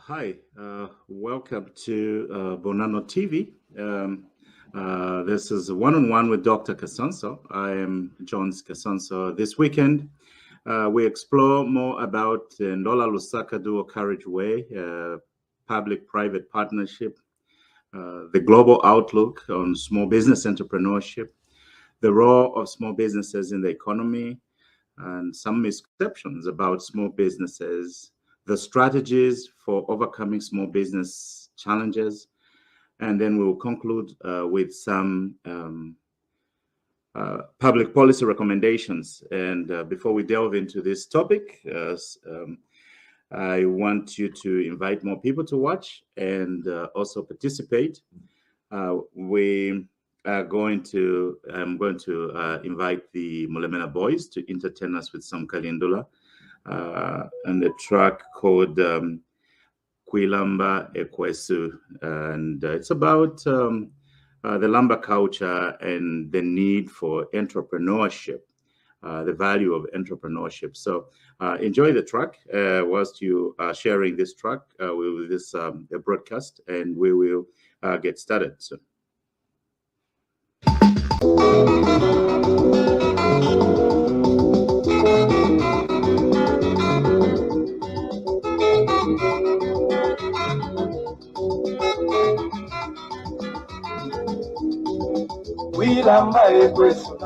Hi, welcome to Bonano TV. This is a one-on-one with Dr. Kasonso. I am Jones Kasonso. This weekend, we explore more about the Ndola-Lusaka dual carriageway, public-private partnership, the global outlook on small business entrepreneurship, the role of small businesses in the economy, and some misconceptions about small businesses, the strategies for overcoming small business challenges, and then we'll conclude with some public policy recommendations. And before we delve into this topic, I want you to invite more people to watch and also participate. I'm going to invite the Mulemena boys to entertain us with some Kalindula and a track called Kwilamba Ekwesu. And it's about the Lamba culture and the need for entrepreneurship, the value of entrepreneurship. So enjoy the track whilst you are sharing this track with this broadcast, and we will get started soon. Kwilamba ekwesu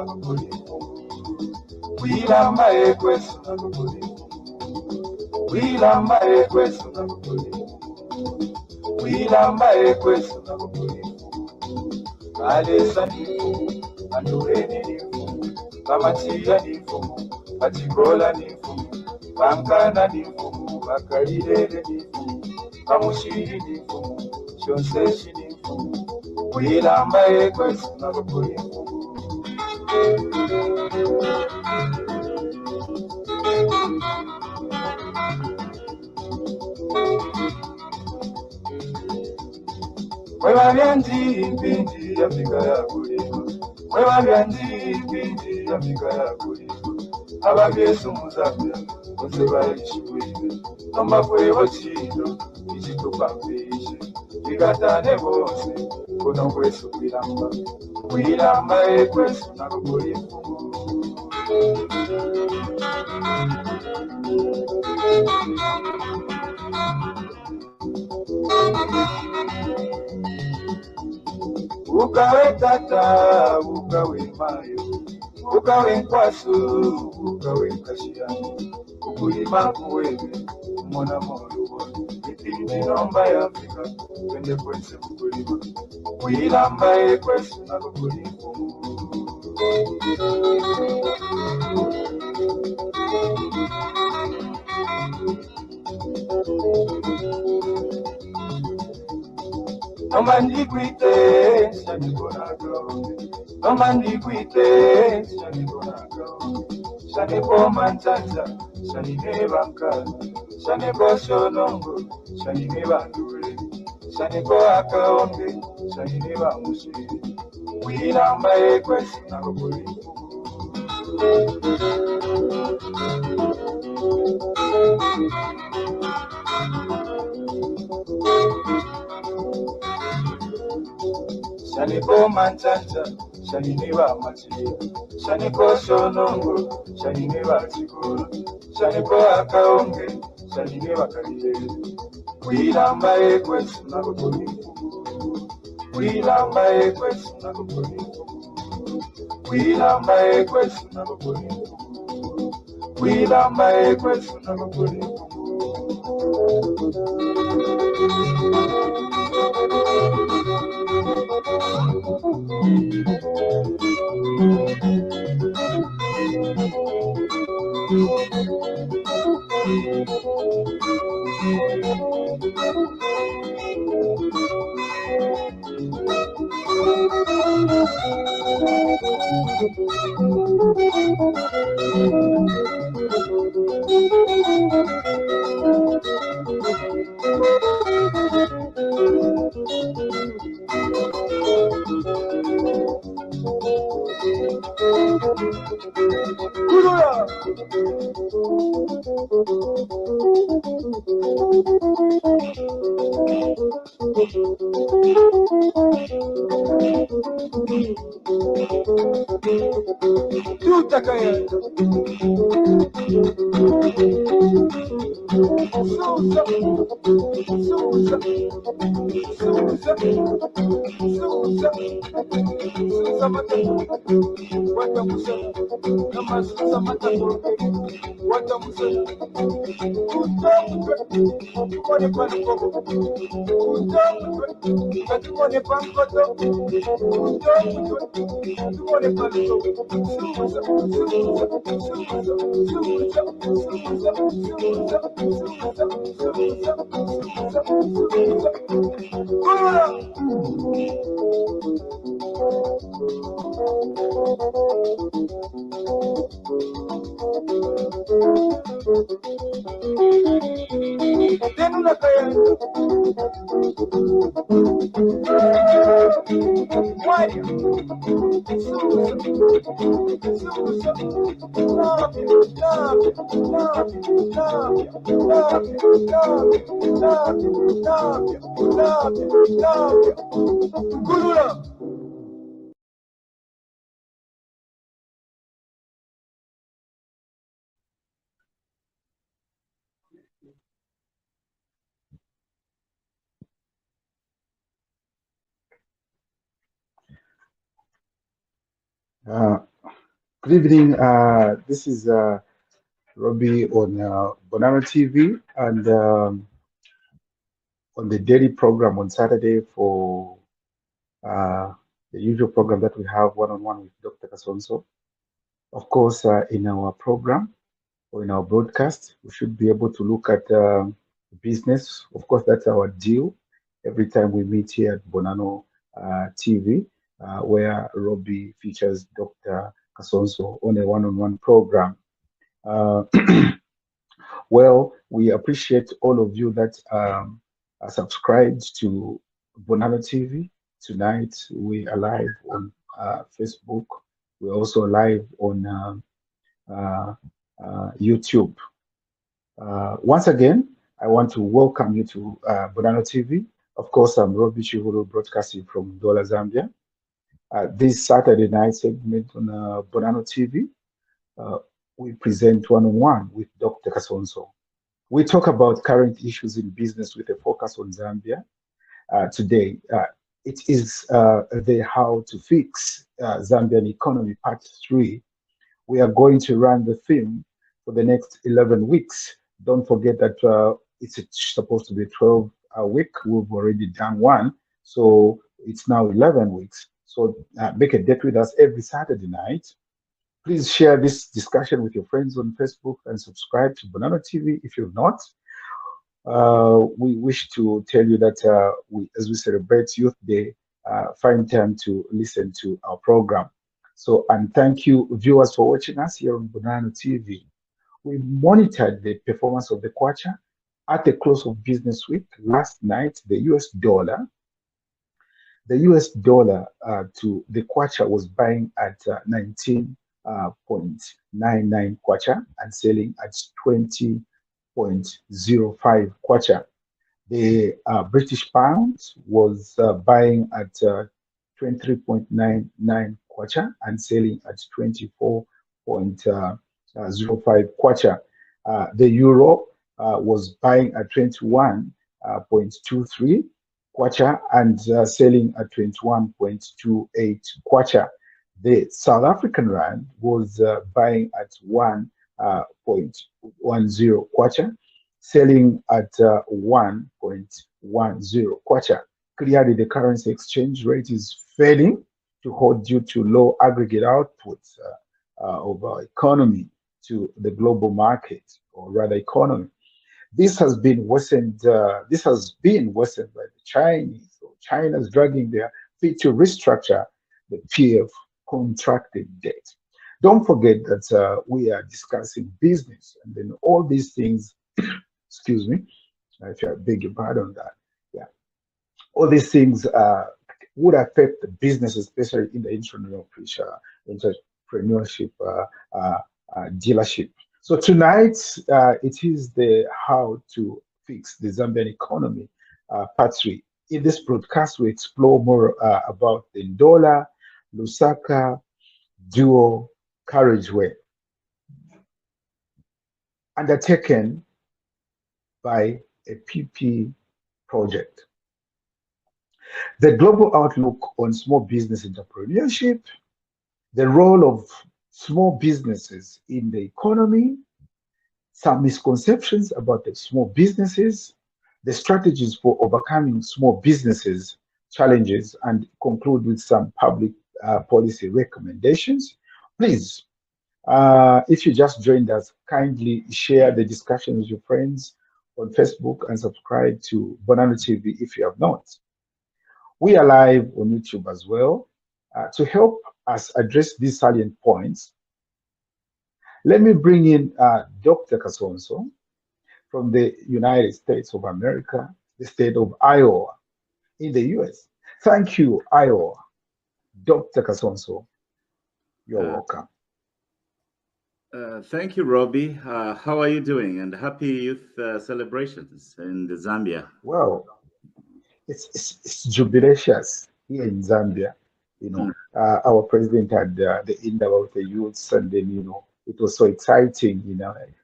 Kwilamba ekwesu Kwilamba ekwesu Kwilamba ekwesu Alesa nifu Andureni nifu Kamatia nifu Patigola nifu Kankana nifu Bakalidele nifu Kamushiri nifu Shonseshi nifu Kwilamba ekwesu Wewa vyanzi mpindi ya fika ya kulima Wewa vyanzi mpindi ya fika ya kulima Ababyesu muzabya Onseba ishuwebe Nomba kwewa chido Ichitupa mpishe Igatane bose Kuno kwesu kwilamba Kwilamba ekwesu nakukulima Ukawe tata, ukawe mayo, ukawe nkwasu, ukawe kashiyani, ukulima kuwebe, mwana moluwa, ipindi nomba ya Afrika, wende kwense ukulima, kwilamba ekwesu na kukulima. Nomandi kwite, shani bonago. Nomandi kwite, shani bonago. Shani po manchanja, shani nebanka. Shani po shonongo, shani nebandure. Shani po akaonge, shani nebamushiri. Kwilamba ekwesu na kukulima. Shani po manchanja, shani neba machia. Shani po shonongo, shani neba chikolo. Shani po akaonge, shani neba kalile. Kwilamba ekwesu na kukulima. Kwilamba ekwesu na kukulima. Kwilamba ekwesu na kukulima. Kwilamba ekwesu na kukulima. Kulula. Tutakaya. Susa. Susa. Susa. Susa. Susa mata. Wata musa. Nama susa mata porke. Wata musa. Kuta mutwe. Kone panukobo. Kuta mutwe. Katukone pankoto. Kuta mutwe. Katukone panukobo. Susa. Susa. Susa. Susa. Susa. Susa. Susa. Susa. Susa. Susa. Kulula. Tenuna kaya. Why? Kulula. Good evening. This is Robbie on Bonano TV and on the daily program on Saturday for uh, the usual program that we have one-on-one with Dr. Kasonso. Of course, in our program or in our broadcast, we should be able to look at business. Of course, that's our deal every time we meet here at Bonano TV, where Robbie features Dr. Kasonso on a one-on-one program. Uh, well, we appreciate all of you that are subscribed to Bonano TV. Tonight, we are live on Facebook. We're also live on YouTube. Once again, I want to welcome you to Bonano TV. Of course, I'm Robbie Chihuru broadcasting from Ndola, Zambia. This Saturday night segment on Bonano TV, we present one-on-one with Dr. Kasonso. We talk about current issues in business with a focus on Zambia. Today, it is the How to Fix Zambian Economy Part 3. We are going to run the theme for the next 11 weeks. Don't forget that it's supposed to be a 12-week. We've already done one, so it's now 11 weeks. So make a date with us every Saturday night. Please share this discussion with your friends on Facebook and subscribe to Bonano TV if you're not. We wish to tell you that as we celebrate Youth Day, find time to listen to our program. So, and thank you, viewers, for watching us here on Bonano TV. We monitored the performance of the kwacha at the close of business week last night. The US dollar to the kwacha was buying at 19.99 kwacha and selling at 20.05 kwacha. The British pound was buying at 23.99 kwacha and selling at 24.05 kwacha. The euro was buying at 21.23 kwacha and selling at 21.28 kwacha. The South African rand was buying at 1.10 kwacha, selling at 1.10 kwacha. Clearly, the currency exchange rate is failing to hold due to low aggregate outputs of our economy to the global market, or rather economy. This has been worsened. This has been worsened by the Chinese. So China's dragging their feet to restructure the PF contracted debt. Don't forget that we are discussing business, and then all these things. Excuse me, if I beg your pardon on that. Yeah, all these things would affect the business, especially in the entrepreneurship dealership. So tonight, it is the how to fix the Zambian economy, part 3. In this broadcast, we explore more about the Ndola-Lusaka dual carriageway undertaken by a PP project. The global outlook on small business entrepreneurship, the role of small businesses in the economy, some misconceptions about the small businesses, the strategies for overcoming small businesses challenges, and conclude with some public policy recommendations. Please, if you just joined us, kindly share the discussion with your friends on Facebook and subscribe to Bonano TV if you have not. We are live on YouTube as well. To help us address these salient points, let me bring in Dr. Kasonso from the United States of America, the state of Iowa in the US. Thank you, Iowa. Dr. Kasonso, you're welcome. Thank you, Robbie. How are you doing? And happy youth celebrations in the Zambia. Well, it's jubilatious here in Zambia. You know, our president had the end about the youths, and then it was so exciting.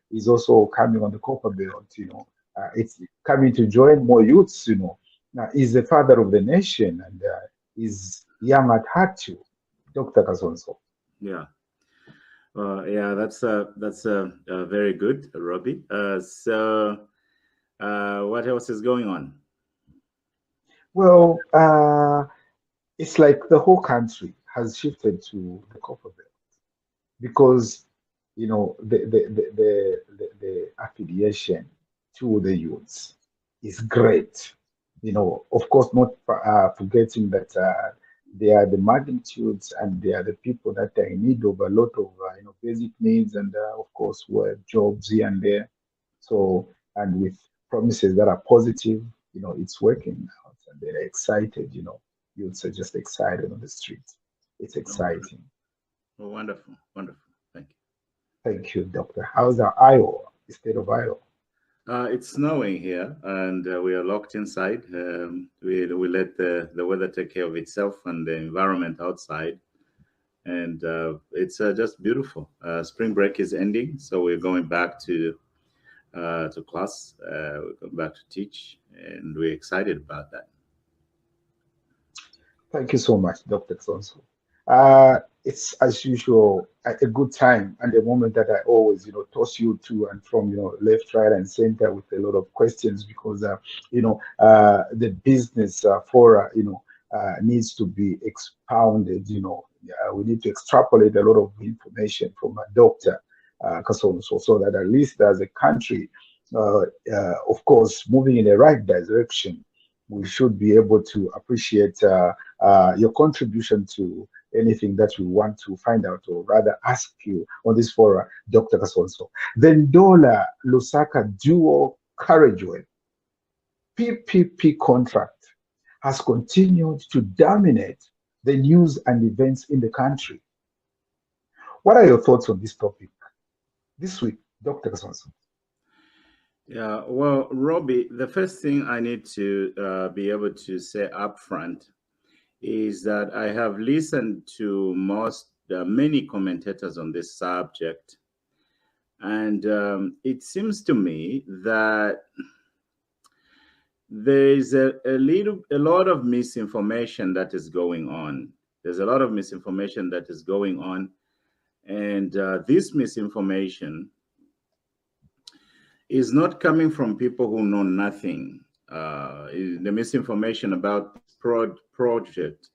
He's also coming on the copper belt. It's coming to join more youths. Now he's the father of the nation, and he's young at heart too, Dr. Kasonso. Yeah. Yeah, that's very good, Robbie. So, what else is going on? Well, it's like the whole country has shifted to the copper belt because the affiliation to the youths is great. Of course, not forgetting that they are the magnitudes and they are the people that are in need of a lot of basic needs and of course work jobs here and there. So, and with promises that are positive, it's working out and they're excited. Youths are just excited on the streets. It's exciting. Oh, wonderful, wonderful. Thank you. Thank you, Doctor. How's Iowa, the state of Iowa? It's snowing here, and we are locked inside. We let the weather take care of itself and the environment outside, and it's just beautiful. Spring break is ending, so we're going back to class. We're going back to teach, and we're excited about that. Thank you so much, Dr. Kasonso. It's as usual a good time and a moment that I always toss you to and from left, right, and center with a lot of questions because the business fora needs to be expounded. We need to extrapolate a lot of information from Dr. Kasonso so that at least as a country, of course, moving in the right direction, we should be able to appreciate your contribution to anything that we want to find out or rather ask you on this forum, Dr. Kasonso. The Ndola-Lusaka dual carriageway PPP contract has continued to dominate the news and events in the country. What are your thoughts on this topic this week, Dr. Kasonso? Yeah, well, Robbie, the first thing I need to be able to say up front is that I have listened to many commentators on this subject, and it seems to me that there is a lot of misinformation that is going on. There's a lot of misinformation that is going on, and this misinformation is not coming from people who know nothing. The misinformation about project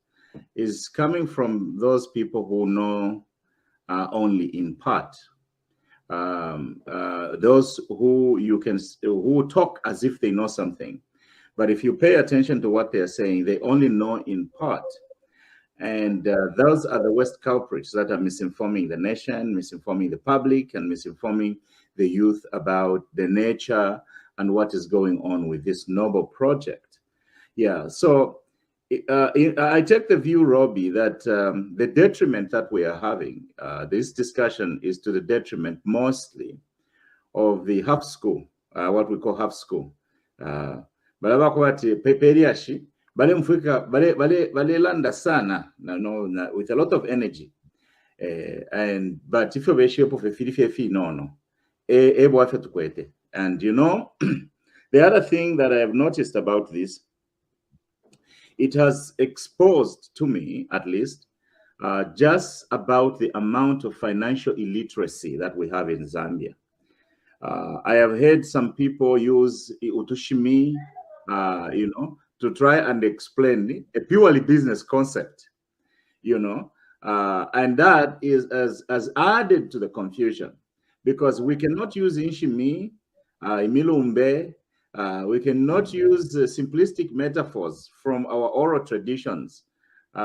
is coming from those people who know only in part. Those who talk as if they know something, but if you pay attention to what they're saying, they only know in part. And those are the worst culprits that are misinforming the nation, misinforming the public, and misinforming the youth about the nature and what is going on with this noble project. Yeah, so I take the view, Robbie, that the detriment that we are having, this discussion is to the detriment mostly of the half school, what we call half school. Peperiashi, landa sana, with a lot of energy. But if you wish you no. And you know, the other thing that I have noticed about this, it has exposed to me, at least, just about the amount of financial illiteracy that we have in Zambia. I have heard some people use utushimi, to try and explain a purely business concept, and that is as added to the confusion, because we cannot use inshimi, imilumbe, we cannot use simplistic metaphors from our oral traditions. We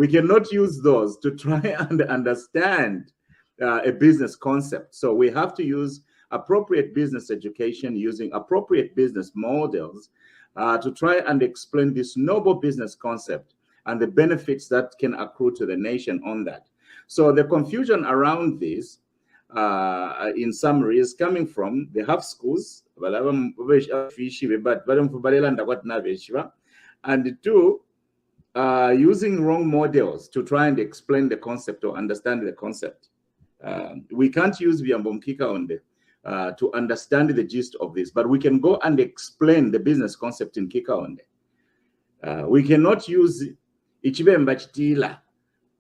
cannot use those to try and understand a business concept. So we have to use appropriate business education using appropriate business models to try and explain this noble business concept and the benefits that can accrue to the nation on that. So the confusion around this, in summary, is coming from the half schools, and two, using wrong models to try and explain the concept or understand the concept. We can't use Viambomkika onde to understand the gist of this, but we can go and explain the business concept in Kika onde. We cannot use Ichibemba Chitila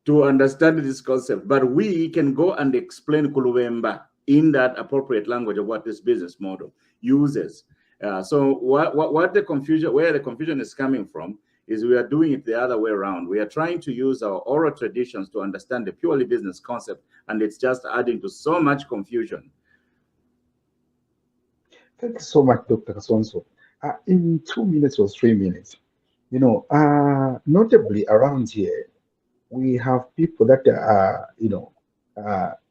to understand this concept, but we can go and explain Kulubemba in that appropriate language of what this business model uses. So what the confusion, where the confusion is coming from, is we are doing it the other way around. We are trying to use our oral traditions to understand the purely business concept, and it's just adding to so much confusion. Thank you so much, Dr. Kasonso. In 2 minutes or 3 minutes, notably around here, we have people that are,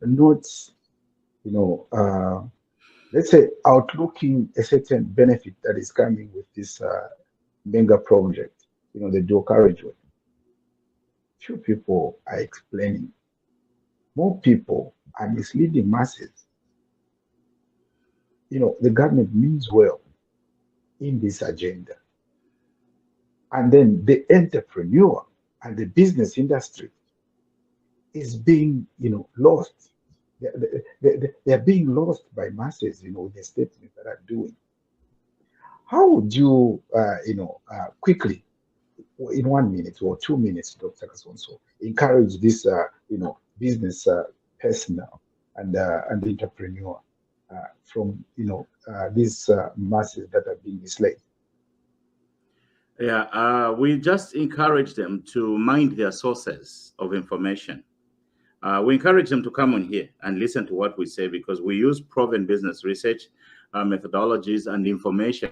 not, let's say, outlooking a certain benefit that is coming with this mega project, the dual carriageway. Few people are explaining. More people are misleading masses. The government means well in this agenda. And then the entrepreneur and the business industry is being, lost. They are being lost by masses, with the statements that are doing. How would you, quickly, in 1 minute or 2 minutes, Dr. Kasonso, encourage this, business personnel and the entrepreneur from, these masses that are being misled? Yeah, we just encourage them to mind their sources of information. We encourage them to come on here and listen to what we say, because we use proven business research methodologies and information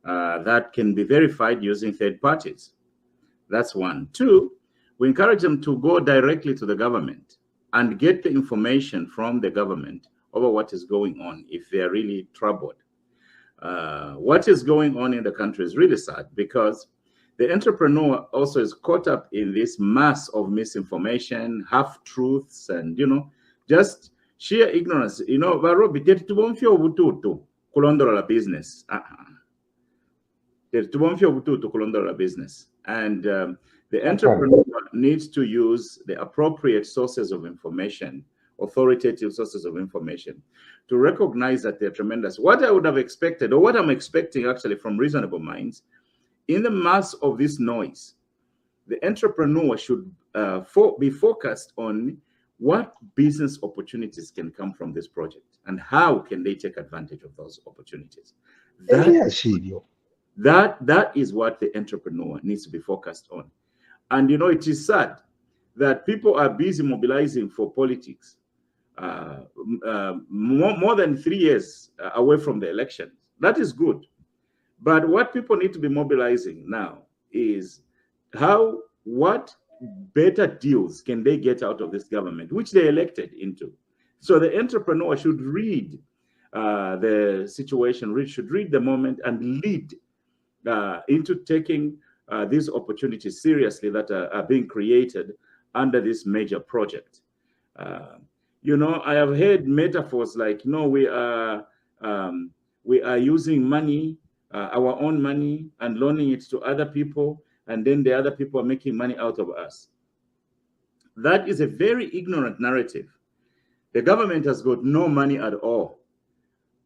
that can be verified using third parties. That's one. Two, we encourage them to go directly to the government and get the information from the government over what is going on if they are really troubled. What is going on in the country is really sad, because the entrepreneur also is caught up in this mass of misinformation, half-truths, and, just sheer ignorance. Business. Business. And the entrepreneur needs to use the appropriate sources of information, authoritative sources of information, to recognize that they're tremendous. What I would have expected, or what I'm expecting actually from reasonable minds, in the mass of this noise, the entrepreneur should be focused on what business opportunities can come from this project and how can they take advantage of those opportunities. That is what the entrepreneur needs to be focused on. And it is sad that people are busy mobilizing for politics more than 3 years away from the election. That is good. But what people need to be mobilizing now is what better deals can they get out of this government, which they elected into. So the entrepreneur should read the situation, should read the moment and lead into taking these opportunities seriously that are being created under this major project. You know, I have heard metaphors like, you know, we are using money, our own money, and loaning it to other people, and then the other people are making money out of us. That is a very ignorant narrative. The government has got no money at all.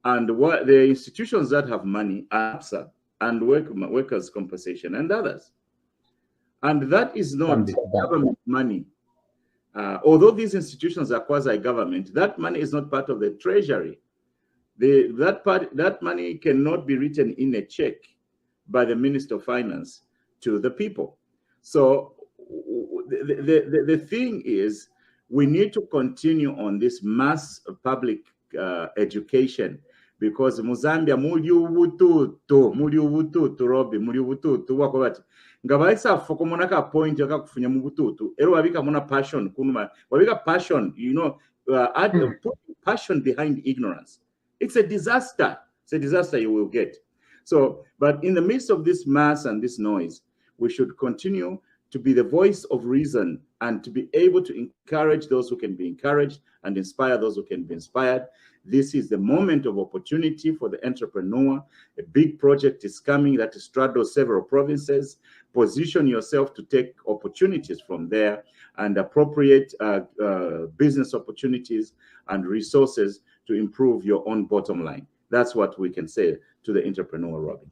And what the institutions that have money are APSA and workers' compensation and others. And that is not government money. Although these institutions are quasi-government, that money is not part of the treasury. That money cannot be written in a check by the Minister of Finance to the people. So the thing is, we need to continue on this mass public education, because Muzambia muli ubututu Robi muli ubututu wako bati ngabaisa fokomona ka point yaka kufunya mu bututu ero wabika mona passion kunuma wabika passion, you know, put passion behind ignorance. It's a disaster. It's a disaster you will get. So, but in the midst of this mass and this noise, we should continue to be the voice of reason and to be able to encourage those who can be encouraged and inspire those who can be inspired. This is the moment of opportunity for the entrepreneur. A big project is coming that straddles several provinces. Position yourself to take opportunities from there and appropriate business opportunities and resources to improve your own bottom line. That's what we can say to the entrepreneur, Robin.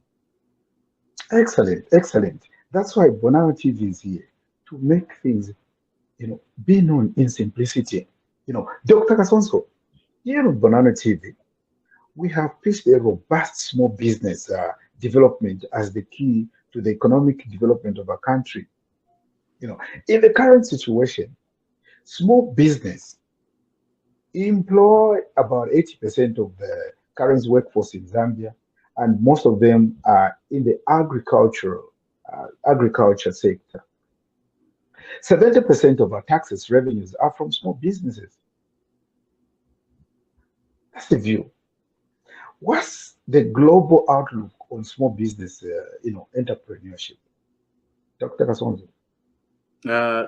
Excellent, excellent. That's why Bonano TV is here, to make things, you know, be known in simplicity. You know, Dr. Kasonso, here on Bonano TV, we have pitched a robust small business development as the key to the economic development of our country. You know, in the current situation, small business employ about 80% of the current workforce in Zambia, and most of them are in the agriculture sector. 70% of our taxes revenues are from small businesses. That's the view. What's the global outlook on small business, you know, entrepreneurship? Dr. Kasonso.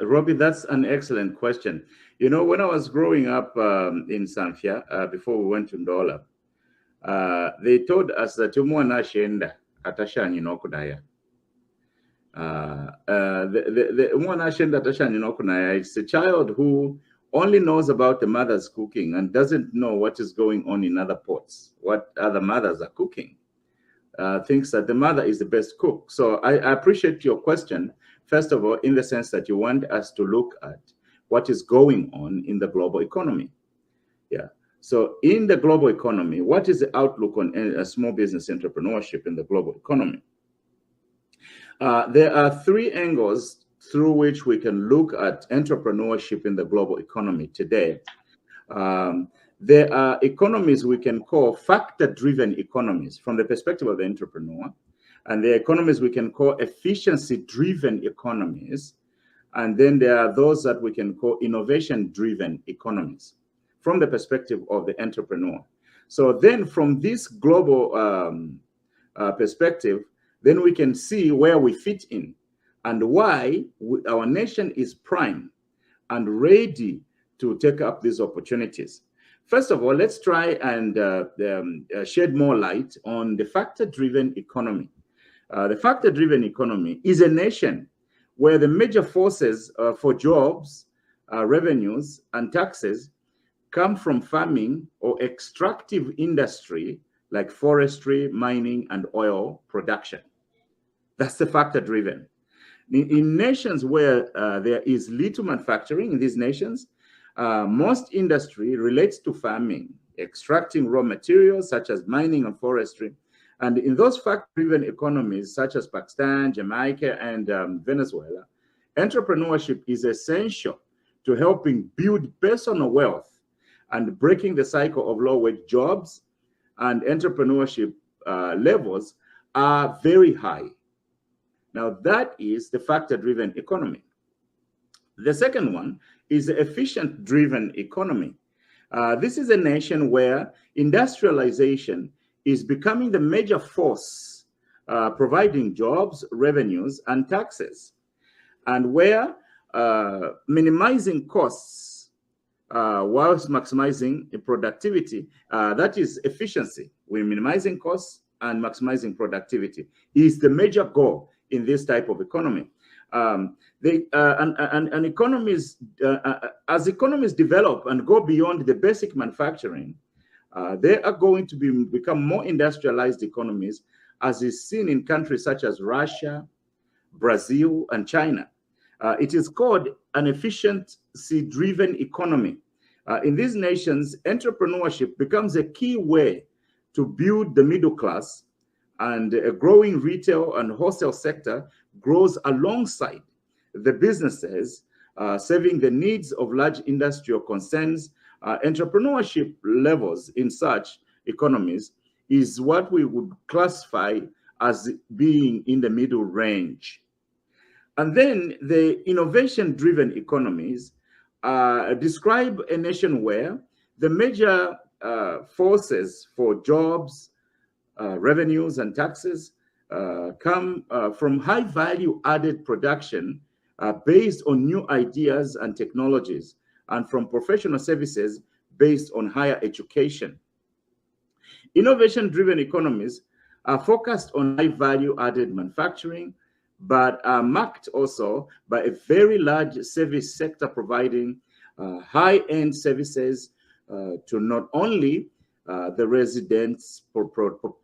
Robbie, that's an excellent question. You know, when I was growing up in Sanfia, before we went to Ndola, they told us that umwana shenda atashani no kudaya. The umwana shenda atashani no kudaya. It's a child who only knows about the mother's cooking and doesn't know what is going on in other pots, what other mothers are cooking. Thinks that the mother is the best cook. So I appreciate your question, first of all, in the sense that you want us to look at what is going on in the global economy. Yeah. So in the global economy, what is the outlook on small business entrepreneurship in the global economy? There are three angles through which we can look at entrepreneurship in the global economy today. There are economies we can call factor-driven economies from the perspective of the entrepreneur, and there are economies we can call efficiency-driven economies, and then there are those that we can call innovation-driven economies from the perspective of the entrepreneur. So then from this global perspective, then we can see where we fit in and why our nation is prime and ready to take up these opportunities. First of all, let's try and shed more light on the factor-driven economy. The factor-driven economy is a nation where the major forces for jobs, revenues, and taxes come from farming or extractive industry like forestry, mining, and oil production. That's the factor-driven. In nations where there is little manufacturing, in these nations, most industry relates to farming, extracting raw materials such as mining and forestry. And in those fact-driven economies such as Pakistan, Jamaica, and Venezuela, entrepreneurship is essential to helping build personal wealth and breaking the cycle of low-wage jobs, and entrepreneurship levels are very high. Now, that is the factor-driven economy. The second one is the efficient-driven economy. This is a nation where industrialization is becoming the major force providing jobs, revenues, and taxes, and where minimizing costs whilst maximizing productivity, that is efficiency. We're minimizing costs and maximizing productivity is the major goal in this type of economy. Economies, as economies develop and go beyond the basic manufacturing, they are going to become more industrialized economies, as is seen in countries such as Russia, Brazil, and China. It is called an efficiency-driven economy. In these nations, entrepreneurship becomes a key way to build the middle class, and a growing retail and wholesale sector grows alongside the businesses serving the needs of large industrial concerns. Entrepreneurship levels in such economies is what we would classify as being in the middle range. And then the innovation-driven economies describe a nation where the major forces for jobs, revenues, and taxes come from high-value added production based on new ideas and technologies, and from professional services based on higher education. Innovation-driven economies are focused on high-value added manufacturing, but are marked also by a very large service sector providing high-end services to not only the residents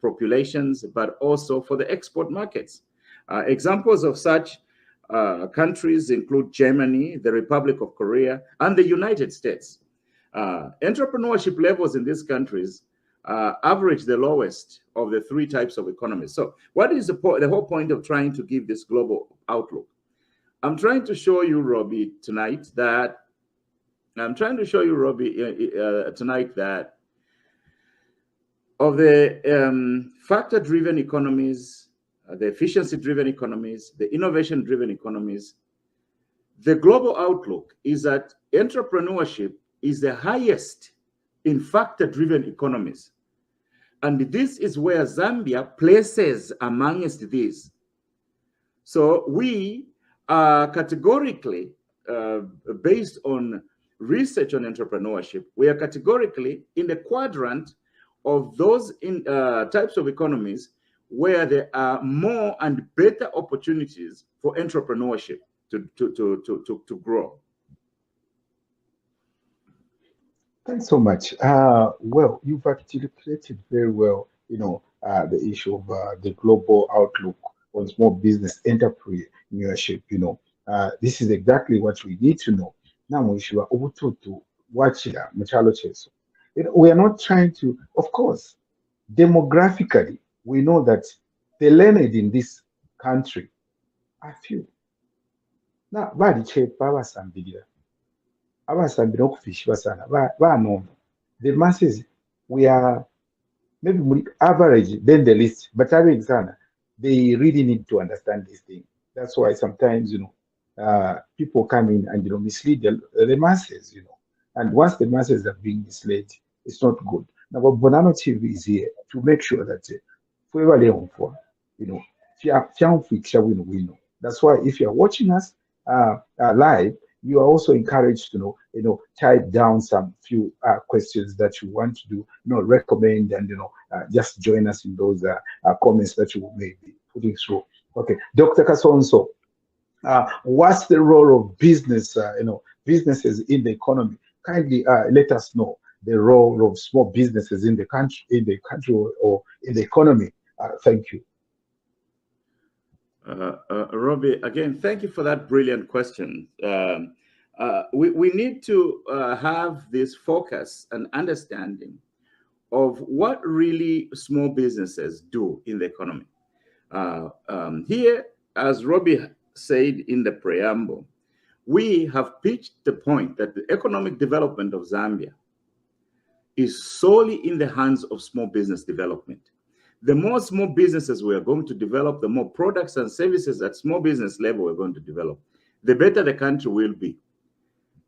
populations, but also for the export markets. Examples of such countries include Germany, the Republic of Korea, and the United States. Entrepreneurship levels in these countries average the lowest of the three types of economies. So what is the whole point of trying to give this global outlook? I'm trying to show you, Robbie, tonight that of the factor-driven economies, the efficiency-driven economies, the innovation-driven economies, the global outlook is that entrepreneurship is the highest in factor-driven economies. And this is where Zambia places amongst these. So we are categorically, based on research on entrepreneurship, we are categorically in the quadrant of those types of economies where there are more and better opportunities for entrepreneurship to grow. Thanks so much. Well, you've articulated very well, the issue of the global outlook on small business entrepreneurship. This is exactly what we need to know. Now, we are not trying to, of course, demographically, we know that the learned in this country are few. Now, the masses, we are maybe average than the least, but they really need to understand this thing. That's why sometimes people come in and mislead the masses, and once the masses are being misled, it's not good. Now, but Bonano TV is here to make sure that that's why if you're watching us live, you are also encouraged to type down some few questions that you want to do, recommend, and just join us in those comments that you may be putting through. Okay, Dr. Kasonso, what's the role of businesses in the economy? Kindly let us know the role of small businesses in the country or in the economy. Thank you. Robbie, again, thank you for that brilliant question. We need to have this focus and understanding of what really small businesses do in the economy. Here, as Robbie said in the preamble, we have pitched the point that the economic development of Zambia is solely in the hands of small business development. The more small businesses we are going to develop, the more products and services at small business level we're going to develop, the better the country will be.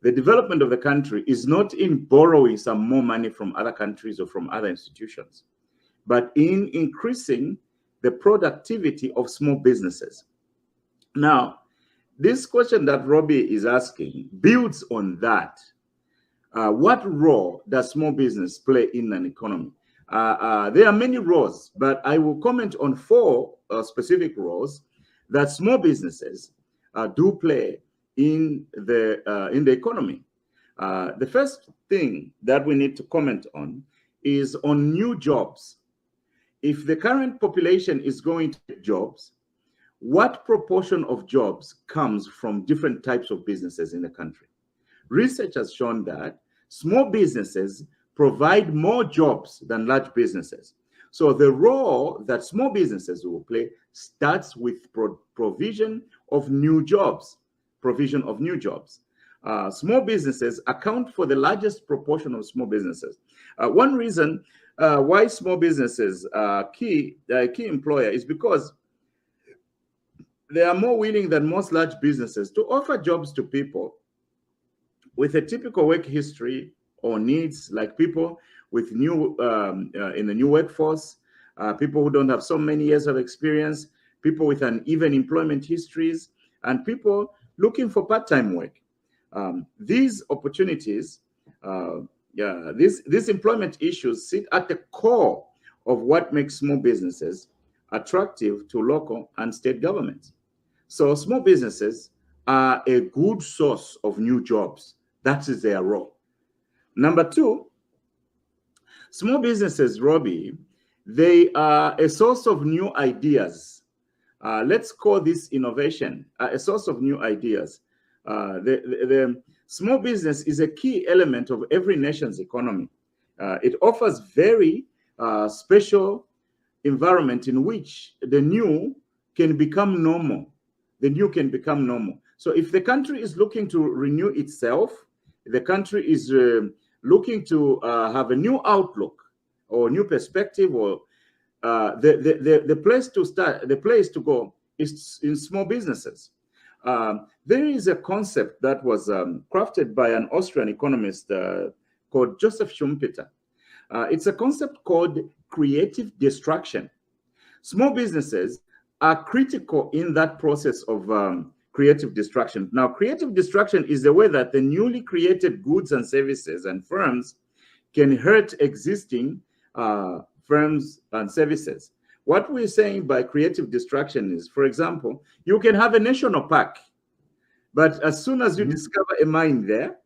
the development of the country is not in borrowing some more money from other countries or from other institutions, but in increasing the productivity of small businesses. Now, this question that Robbie is asking builds on that. What role does small business play in an economy? There are many roles, but I will comment on 4 specific roles that small businesses do play in the economy. The first thing that we need to comment on is on new jobs. If the current population is going to get jobs, what proportion of jobs comes from different types of businesses in the country? Research has shown that small businesses provide more jobs than large businesses. So the role that small businesses will play starts with provision of new jobs. Small businesses account for the largest proportion of small businesses. One reason why small businesses are key employer is because they are more willing than most large businesses to offer jobs to people with a typical work history or needs, like people with new in the new workforce, people who don't have so many years of experience, people with uneven employment histories, and people looking for part-time work. These opportunities, these employment issues sit at the core of what makes small businesses attractive to local and state governments. So small businesses are a good source of new jobs. That is their role. Number 2, small businesses, Robbie, they are a source of new ideas. Let's call this innovation, a source of new ideas. The small business is a key element of every nation's economy. It offers very special environment in which the new can become normal. So if the country is looking to renew itself, the country is looking to have a new outlook or new perspective, or the place to start, the place to go is in small businesses. There is a concept that was crafted by an Austrian economist called Joseph Schumpeter. It's a concept called creative destruction. Small businesses are critical in that process of creative destruction. Now, creative destruction is the way that the newly created goods and services and firms can hurt existing firms and services. What we're saying by creative destruction is, for example, you can have a national park, but as soon as you discover a mine there,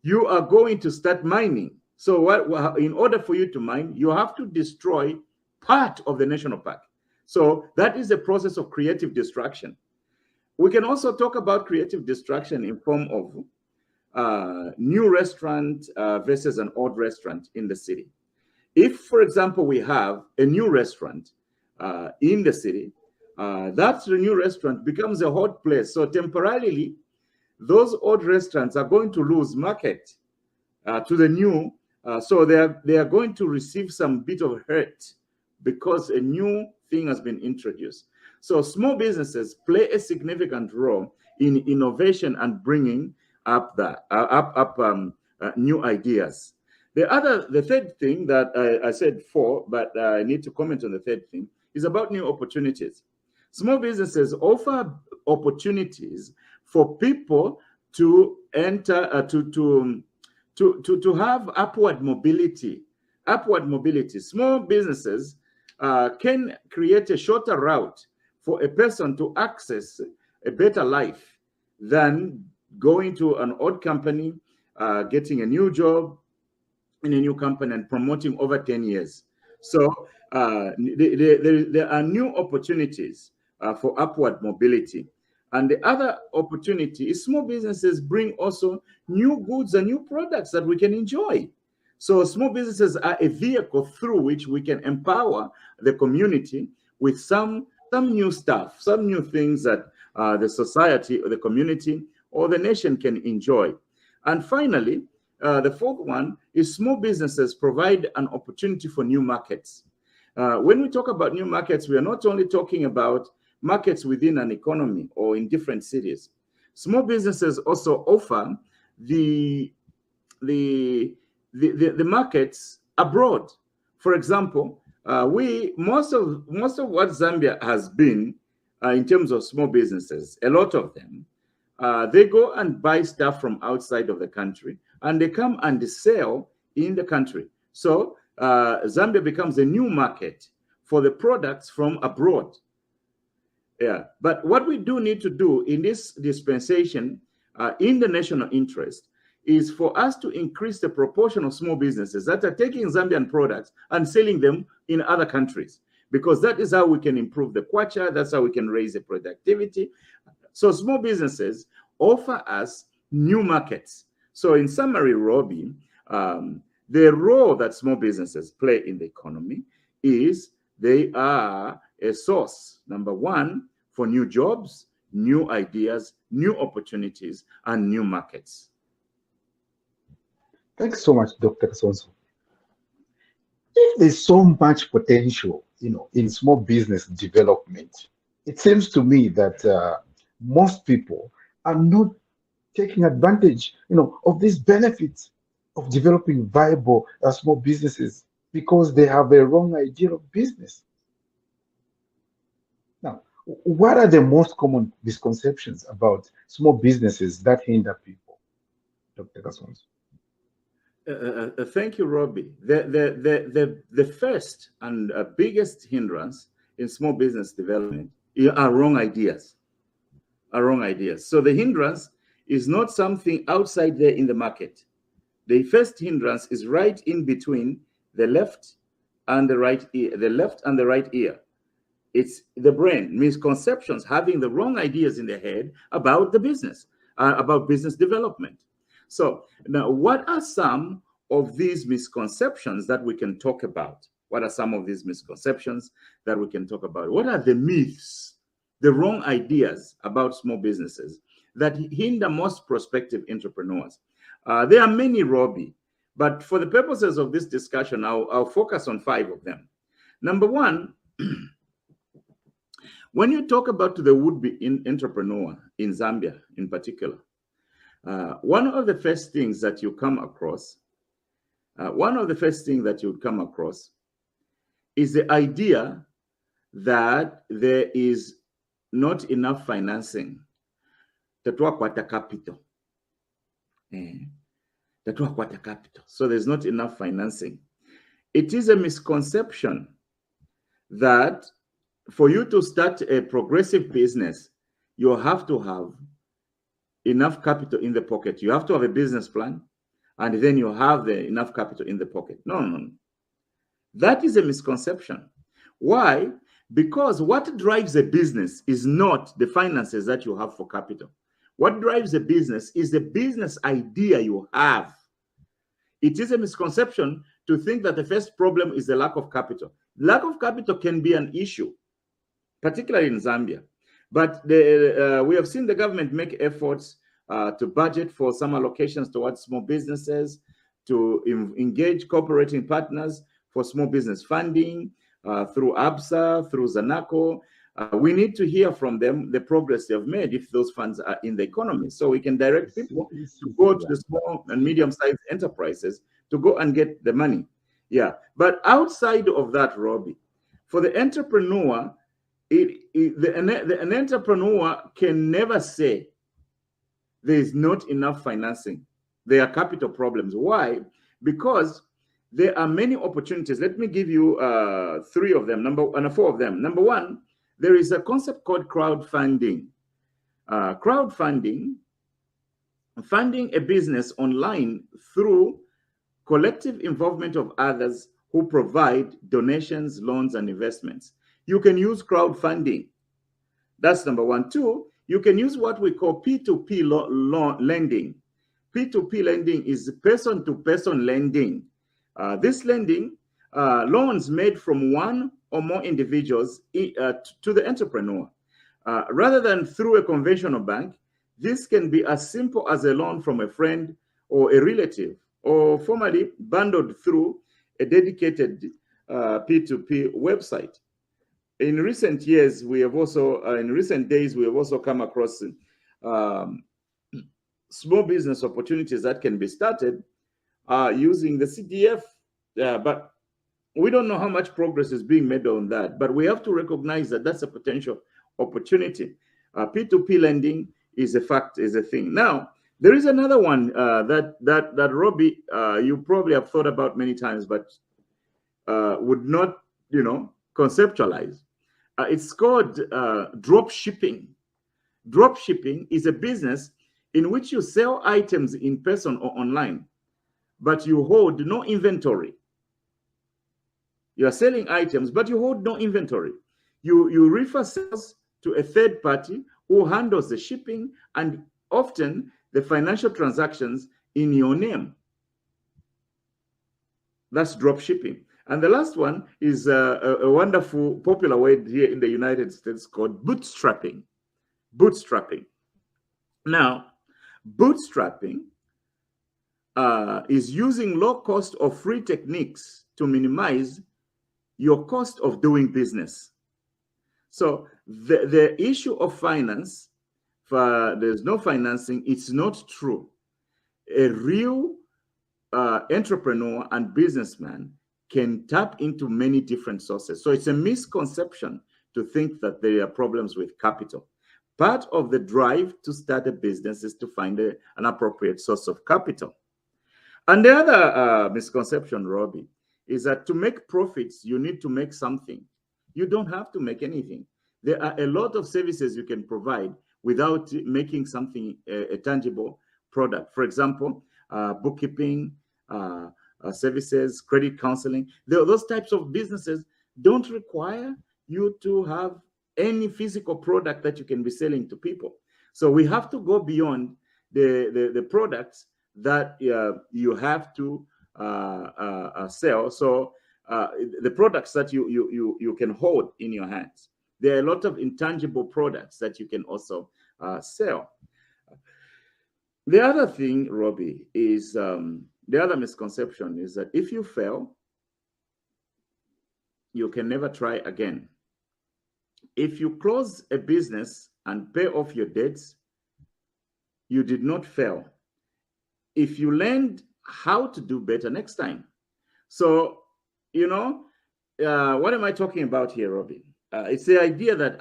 you are going to start mining. So in order for you to mine, you have to destroy part of the national park. So that is the process of creative destruction. We can also talk about creative destruction in form of new restaurant versus an old restaurant in the city. If, for example, we have a new restaurant in the city, that new restaurant becomes a hot place. So temporarily, those old restaurants are going to lose market to the new. So they are going to receive some bit of hurt because a new thing has been introduced. So small businesses play a significant role in innovation and bringing up new ideas. The third thing that I said 4, but I need to comment on the third thing, is about new opportunities. Small businesses offer opportunities for people to enter, to have upward mobility. Small businesses can create a shorter route for a person to access a better life than going to an old company, getting a new job in a new company and promoting over 10 years. So there are new opportunities for upward mobility. And the other opportunity is small businesses bring also new goods and new products that we can enjoy. So small businesses are a vehicle through which we can empower the community with some new stuff, some new things that the society or the community or the nation can enjoy. And finally, the fourth one is small businesses provide an opportunity for new markets. When we talk about new markets, we are not only talking about markets within an economy or in different cities. Small businesses also offer the markets abroad. For example, most of what Zambia has been in terms of small businesses, a lot of them, they go and buy stuff from outside of the country, and they come and sell in the country. So Zambia becomes a new market for the products from abroad. Yeah, but what we do need to do in this dispensation, in the national interest, is for us to increase the proportion of small businesses that are taking Zambian products and selling them in other countries, because that is how we can improve the kwacha, that's how we can raise the productivity. So small businesses offer us new markets. So in summary, Robbie, the role that small businesses play in the economy is they are a source, number one, for new jobs, new ideas, new opportunities, and new markets. Thanks so much, Dr. Kasonso. If there's so much potential, in small business development, it seems to me that most people are not taking advantage, of these benefits of developing viable small businesses because they have a wrong idea of business. Now, what are the most common misconceptions about small businesses that hinder people, Dr. Kasonso? Thank you, Robbie. The first and biggest hindrance in small business development are wrong ideas. So the hindrance is not something outside there in the market. The first hindrance is right in between the left and the right ear. The left and the right ear. It's the brain, misconceptions, having the wrong ideas in their head about the business, about business development. So now, what are some of these misconceptions that we can talk about? What are some of these misconceptions that we can talk about? What are the myths, the wrong ideas about small businesses that hinder most prospective entrepreneurs? There are many, Robbie, but for the purposes of this discussion, I'll focus on 5 of them. Number one, when you talk about the would-be entrepreneur in Zambia in particular, one of the first things that you come across, is the idea that there is not enough financing. Capital. So there's not enough financing. It is a misconception that for you to start a progressive business, you have to have enough capital in the pocket. You have to have a business plan, and then you have enough capital in the pocket. No. That is a misconception. Why? Because what drives a business is not the finances that you have for capital. What drives a business is the business idea you have. It is a misconception to think that the first problem is the lack of capital. Lack of capital can be an issue, particularly in Zambia. But we have seen the government make efforts to budget for some allocations towards small businesses, to engage cooperating partners for small business funding through ABSA, through Zanaco. We need to hear from them the progress they've made if those funds are in the economy. So we can direct people to go to the small and medium-sized enterprises to go and get the money. Yeah, but outside of that, Robbie, for the entrepreneur, an entrepreneur can never say there is not enough financing. There are capital problems. Why? Because there are many opportunities. Let me give you 3 of them, 4 of them. Number one, there is a concept called crowdfunding. Crowdfunding, funding a business online through collective involvement of others who provide donations, loans, and investments. You can use crowdfunding. That's number one. 2, you can use what we call P2P lending. P2P lending is person-to-person lending. This lending, loans made from one or more individuals to the entrepreneur. Rather than through a conventional bank, this can be as simple as a loan from a friend or a relative, or formally bundled through a dedicated P2P website. In recent years, we have also, in recent days, we have also come across small business opportunities that can be started using the CDF, but we don't know how much progress is being made on that. But we have to recognize that that's a potential opportunity. P2P lending is a fact, is a thing. Now, there is another one that Robbie, you probably have thought about many times, but would not, conceptualize. It's called drop shipping. Drop shipping is a business in which you sell items in person or online, but you hold no inventory. You are selling items, but you hold no inventory. You refer sales to a third party who handles the shipping and often the financial transactions in your name. That's drop shipping. And the last one is a wonderful popular word here in the United States called bootstrapping. Bootstrapping. Now, bootstrapping is using low cost or free techniques to minimize your cost of doing business. So the issue of finance, there's no financing, it's not true. A real entrepreneur and businessman can tap into many different sources. So it's a misconception to think that there are problems with capital. Part of the drive to start a business is to find an appropriate source of capital. And the other misconception, Robbie, is that to make profits, you need to make something. You don't have to make anything. There are a lot of services you can provide without making something a tangible product. For example, bookkeeping, services, credit counseling. Those types of businesses don't require you to have any physical product that you can be selling to people. So we have to go beyond the products that you have to sell. So the products that you can hold in your hands. There are a lot of intangible products that you can also sell. The other thing, Robbie, is the other misconception is that if you fail, you can never try again. If you close a business and pay off your debts, you did not fail. If you learned how to do better next time. So, what am I talking about here, Robbie? It's the idea that,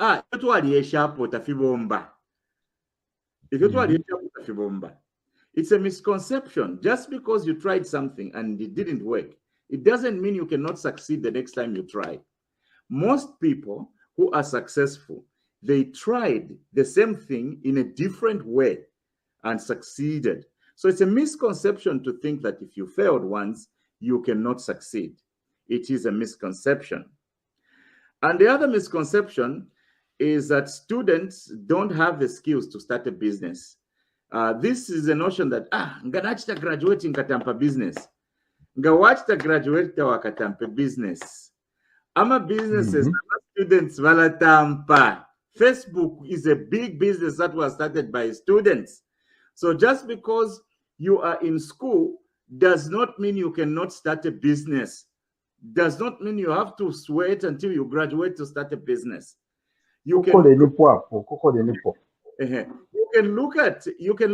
it's a misconception. Just because you tried something and it didn't work, it doesn't mean you cannot succeed the next time you try. Most people who are successful, they tried the same thing in a different way and succeeded. So it's a misconception to think that if you failed once, you cannot succeed. It is a misconception. And the other misconception is that students don't have the skills to start a business. This is a notion that, nganachita graduating katampa business. Ngawachita graduate wakatampa business. Ama businesses, students valatampa. Facebook is a big business that was started by students. So just because you are in school does not mean you cannot start a business. Does not mean you have to wait until you graduate to start a business. You can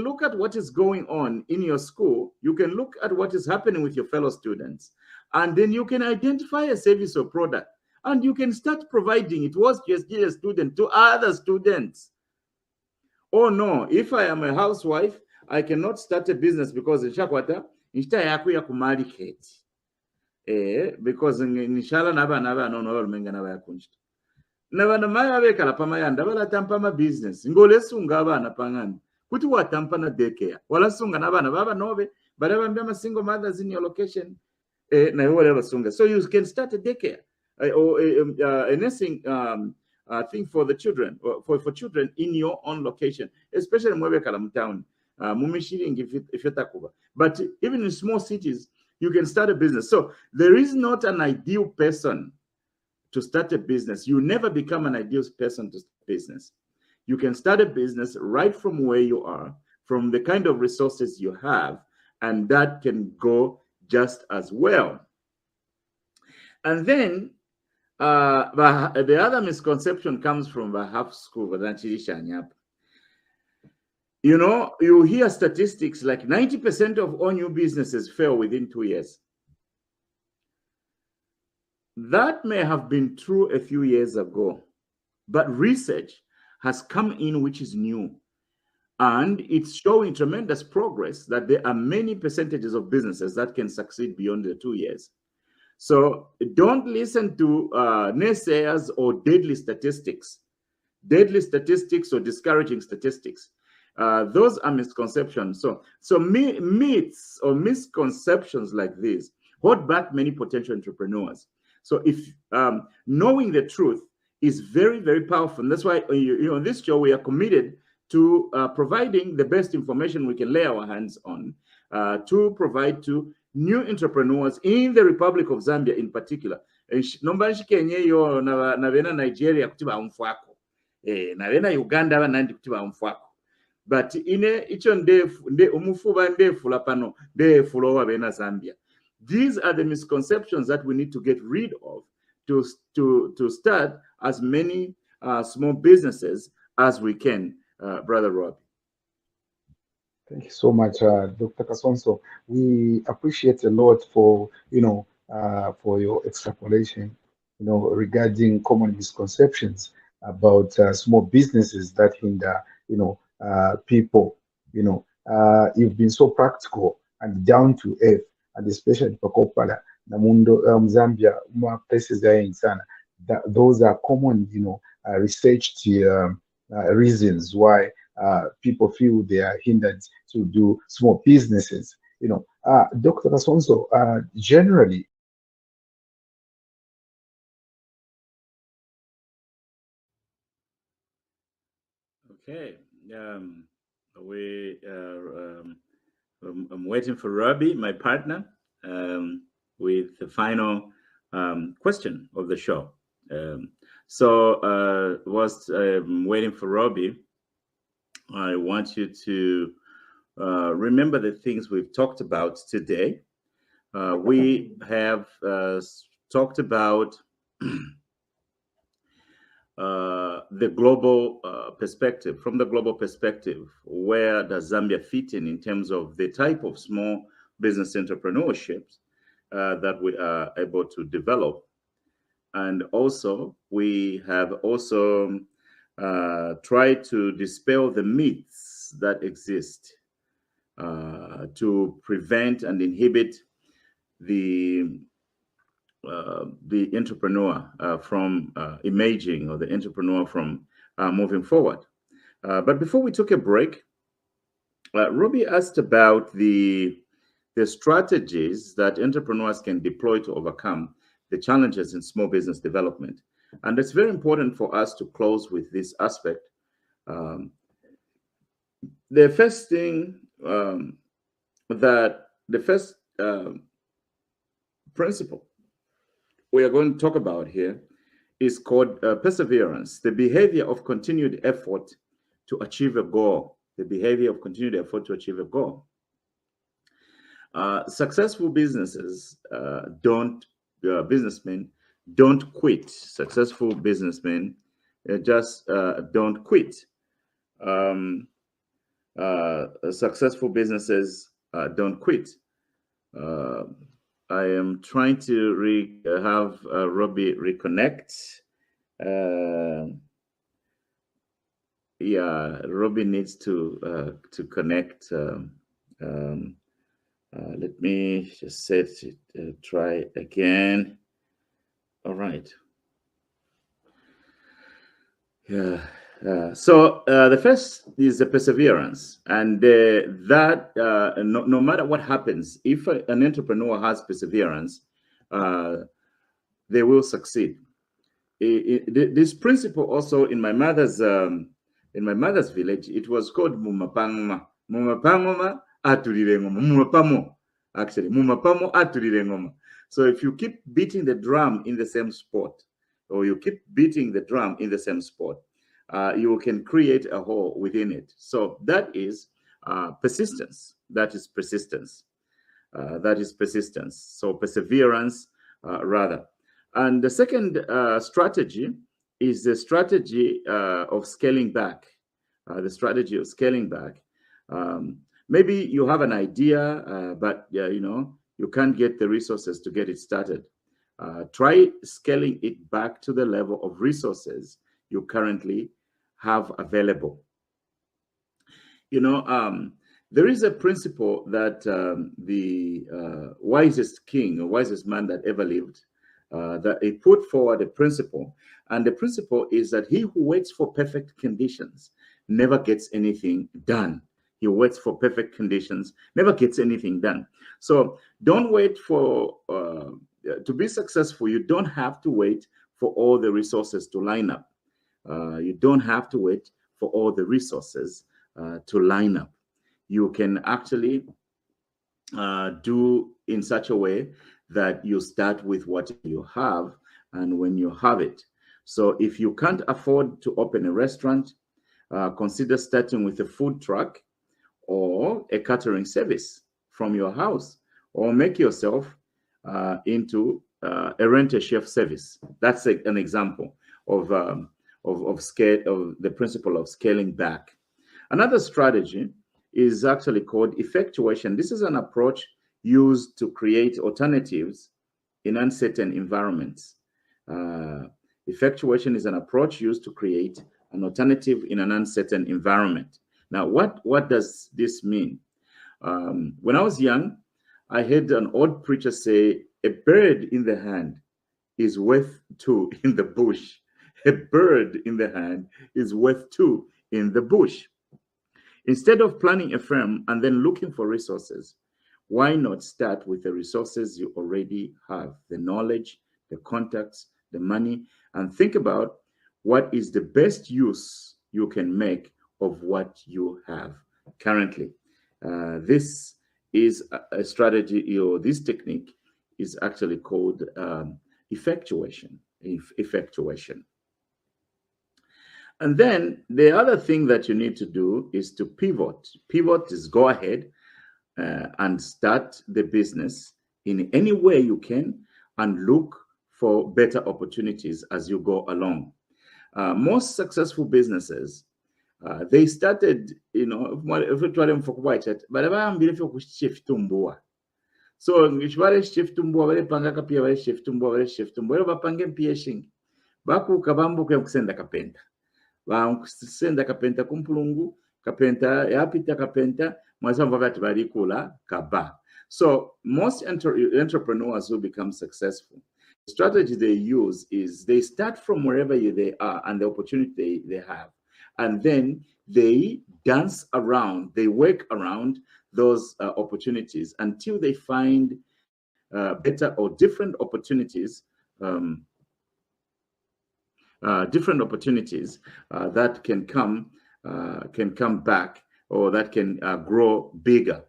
look at what is going on in your school. You can look at what is happening with your fellow students, and then you can identify a service or product, and you can start providing it was just a student to other students. Oh no, if I am a housewife, I cannot start a business because in Shakwata, because inshallah naba no menga naba yakunjita. Nabana maya bekala pamaya ndabala tampama business. Ngolesunga abana pangani. Kuti watampa na daycare. Wala sunga nabana baba nobe, baraba mbema single mothers in your location. Na whatever sunga. So you can start a daycare or a nursing thing for the children, for children in your own location, especially in town. But even in small cities, you can start a business. So there is not an ideal person to start a business. You never become an ideal person to start a business. You can start a business right from where you are, from the kind of resources you have, and that can go just as well. And then the other misconception comes from the half school. You know, you hear statistics like 90% of all new businesses fail within 2 years. That may have been true a few years ago, but research has come in which is new. And it's showing tremendous progress that there are many percentages of businesses that can succeed beyond the 2 years. So don't listen to naysayers or deadly statistics or discouraging statistics. Those are misconceptions. So myths or misconceptions like this hold back many potential entrepreneurs. So if knowing the truth is very, very powerful. And that's why on this show we are committed to providing the best information we can lay our hands on to provide to new entrepreneurs in the Republic of Zambia in particular. Nigeria Uganda but icho umufuba ndefula pano ndefula wabena Zambia. These are the misconceptions that we need to get rid of to start as many small businesses as we can, Brother Rob. Thank you so much, Dr. Kasonso. We appreciate a lot for for your extrapolation, regarding common misconceptions about small businesses that hinder, people. You've been so practical and down to earth, and especially for Kopala, Namundo, Zambia, more places there in Sana. Those are common, researched reasons why people feel they are hindered to do small businesses. Dr. Kasonso, generally. Okay. I'm waiting for Robbie, my partner, with the final question of the show. Whilst waiting for Robbie, I want you to remember the things we've talked about today. We have talked about the global perspective. From the global perspective, where does Zambia fit in terms of the type of small business entrepreneurship that we are able to develop? And also, we have also tried to dispel the myths that exist to prevent and inhibit the entrepreneur from emerging, or the entrepreneur from moving forward. But before we took a break, Ruby asked about the strategies that entrepreneurs can deploy to overcome the challenges in small business development. And it's very important for us to close with this aspect. The first thing the first principle we are going to talk about here is called perseverance, the behavior of continued effort to achieve a goal. The behavior of continued effort to achieve a goal. Successful businesses businessmen don't quit. Successful businessmen just don't quit. Successful businesses don't quit. I am trying to have Robbie reconnect. Yeah, Robbie needs to connect. Let me just set it, try again. All right. Yeah. So the first is the perseverance, and that no matter what happens, if an entrepreneur has perseverance, they will succeed. This principle also in my mother's village, it was called mumapangoma. Mumapangoma atulirengoma. Mumapamo, actually mumapamo atulirengoma. So if you keep beating the drum in the same spot, or you keep beating the drum in the same spot, you can create a hole within it. So that is persistence. That is persistence. That is persistence. So perseverance, rather. And the second strategy is the strategy of scaling back. The strategy of scaling back. Maybe you have an idea, but you can't get the resources to get it started. Try scaling it back to the level of resources you currently have available. There is a principle that the wisest king or wisest man that ever lived, that he put forward a principle. And the principle is that he who waits for perfect conditions never gets anything done. He waits for perfect conditions, never gets anything done. So don't wait for, to be successful, you don't have to wait for all the resources to line up. You don't have to wait for all the resources to line up. You can actually do in such a way that you start with what you have and when you have it. So if you can't afford to open a restaurant, consider starting with a food truck or a catering service from your house, or make yourself into a rent-a-chef service. That's an example of the principle of scaling back. Another strategy is actually called effectuation. This is an approach used to create alternatives in uncertain environments. Effectuation is an approach used to create an alternative in an uncertain environment. Now, what does this mean? When I was young, I heard an old preacher say, "A bird in the hand is worth two in the bush." A bird in the hand is worth two in the bush. Instead of planning a firm and then looking for resources, why not start with the resources you already have, the knowledge, the contacts, the money, and think about what is the best use you can make of what you have currently. This is a strategy, or this technique is actually called effectuation. And then the other thing that you need to do is to pivot. Pivot is go ahead and start the business in any way you can and look for better opportunities as you go along. Most successful businesses, they started, so ngishwale shift mbuwa wale panga kapia wale shift mbuwa wale bapange mpiyeshingi baku kabambu kwa kusenda kapenta kusenda kapenta kumpulungu kapenta yapita kapenta mwazamba vati balikula kaba. So most entrepreneurs who become successful, the strategy they use is they start from wherever they are and the opportunity they have, and then they dance around, they work around those opportunities until they find better or different opportunities, that can come back, or that can grow bigger.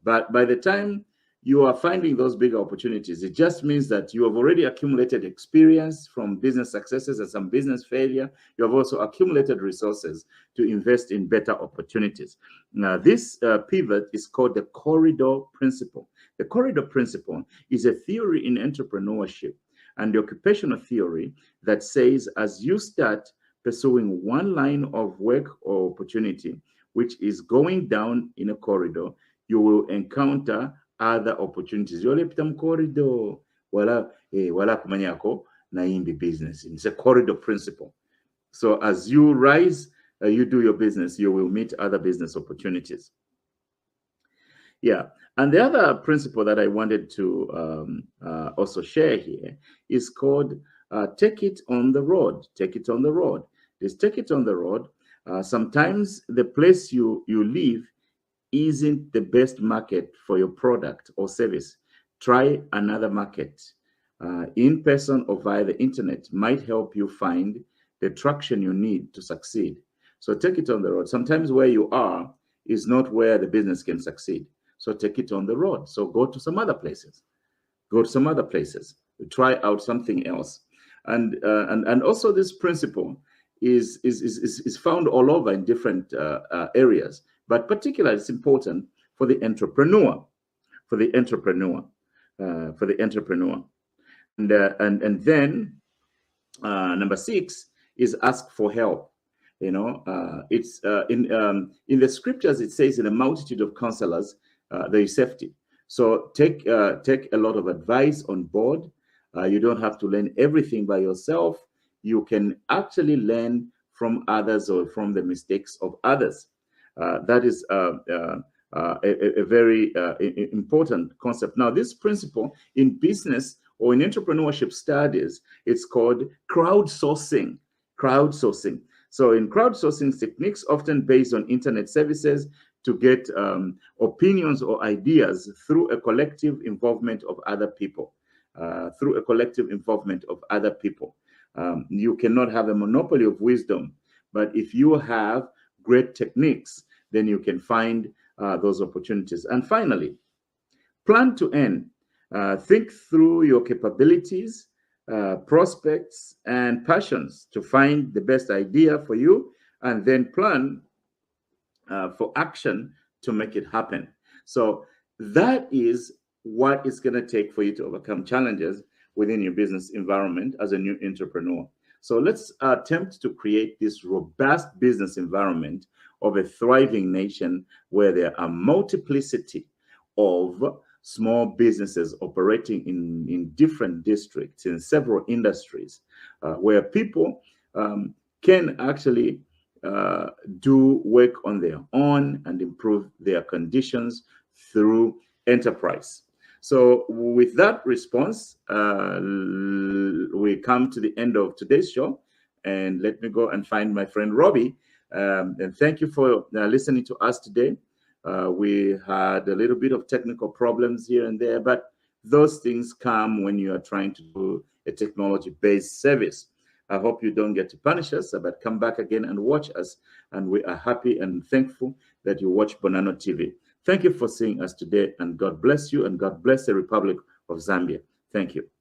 But by the time you are finding those bigger opportunities, it just means that you have already accumulated experience from business successes and some business failure. You have also accumulated resources to invest in better opportunities. Now, this pivot is called the corridor principle. The corridor principle is a theory in entrepreneurship and the occupational theory that says as you start pursuing one line of work or opportunity, which is going down in a corridor, you will encounter other opportunities. Yole pitam corridor wala kumanyako na imbi business. It's a corridor principle. So as you rise, you do your business, you will meet other business opportunities. Yeah, and the other principle that I wanted to also share here is called take it on the road. Take it on the road. This take it on the road. Sometimes the place you live isn't the best market for your product or service. Try another market. In person or via the internet might help you find the traction you need to succeed. So take it on the road. Sometimes where you are is not where the business can succeed. So take it on the road. So go to some other places. Go to some other places. Try out something else. And also this principle is found all over in different areas, but particularly it's important for the entrepreneur. And then number 6 is ask for help. You know, it's in the scriptures, it says, in a multitude of counselors, there is safety. So take a lot of advice on board. You don't have to learn everything by yourself. You can actually learn from others or from the mistakes of others. That is a very important concept. Now, this principle in business or in entrepreneurship studies, it's called crowdsourcing. Crowdsourcing. So in crowdsourcing techniques, often based on internet services, to get opinions or ideas through a collective involvement of other people. Through a collective involvement of other people. You cannot have a monopoly of wisdom, but if you have great techniques, then you can find those opportunities. And finally, plan to earn. Think through your capabilities, prospects, and passions to find the best idea for you, and then plan for action to make it happen. So that is what it's going to take for you to overcome challenges within your business environment as a new entrepreneur. So let's attempt to create this robust business environment of a thriving nation where there are multiplicity of small businesses operating in different districts, in several industries, where people can actually do work on their own and improve their conditions through enterprise. So with that response, we come to the end of today's show. And let me go and find my friend Robbie. And thank you for listening to us today. We had a little bit of technical problems here and there, but those things come when you are trying to do a technology-based service. I hope you don't get to punish us, but come back again and watch us. And we are happy and thankful that you watch Bonano TV. Thank you for seeing us today, and God bless you, and God bless the Republic of Zambia. Thank you.